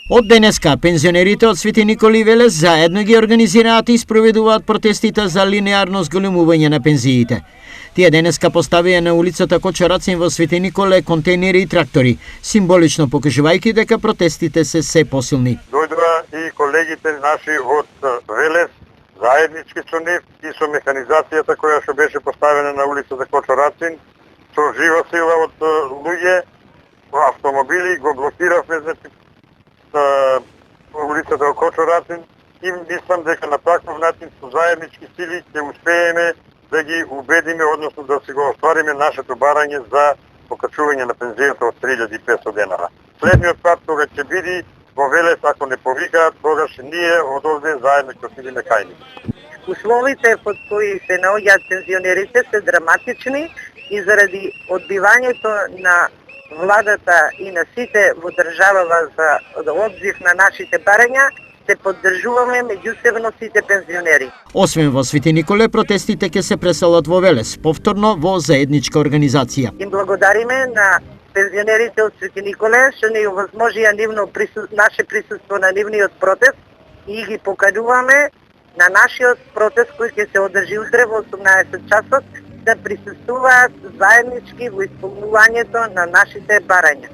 Од денеска, пензионерите од Свети Никола и Велес заедно ги организираат и спроведуваат протестите за линеарно зголемување на пензиите. Тие денеска поставија на улицата Кочо Рацин во Свети Николе контейнери и трактори, символично покажувајќи дека протестите се посилни. Дојдоа и колегите наши од Велес, заеднички со нив и со механизацијата која што беше поставена на улицата Кочо Рацин, со жива сила од луѓе, автомобили, го блокиравме, значи, улицата Кочо Рацин и мислам дека на таков начин со заеднички сили ќе успееме да ги убедиме, односно да си го оствариме нашето барање за покачување на пензијата од 3500 денара. Следниот пат кога ќе биде во Велес, ако не повикаат, тогаш ние од овде заедно ќе отидеме кај нив. Условите под кои се наоѓаат пензионерите се драматични и заради одбивањето на владата и на сите во државава за одзив на нашите барања, се поддржуваме меѓусебно сите пензионери. Освен во Свети Николе, протестите ќе се преселат во Велес, повторно во заедничка организација. Им благодариме на пензионерите од Свети Николе што ни овозможија наше присуство на нивниот протест и ги покануваме на нашиот протест кој ќе се одржи утре во 18 часот да присуствуваат заеднички во исполнувањето на нашите барања.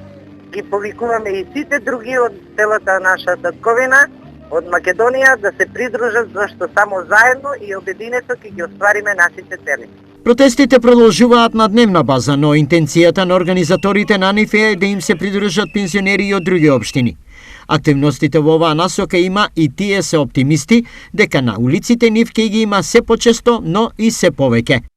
Ги повикуваме и сите други од целата наша татковина, од Македонија, да се придружат, зашто само заедно и обединето ќе ги оствариме нашите цели. Протестите продолжуваат на дневна база, но интенцијата на организаторите на нив е да им се придружат пензионери и од други општини. Активностите во оваа насока има и тие се оптимисти дека на улиците нив ќе ги има се почесто, но и се повеќе.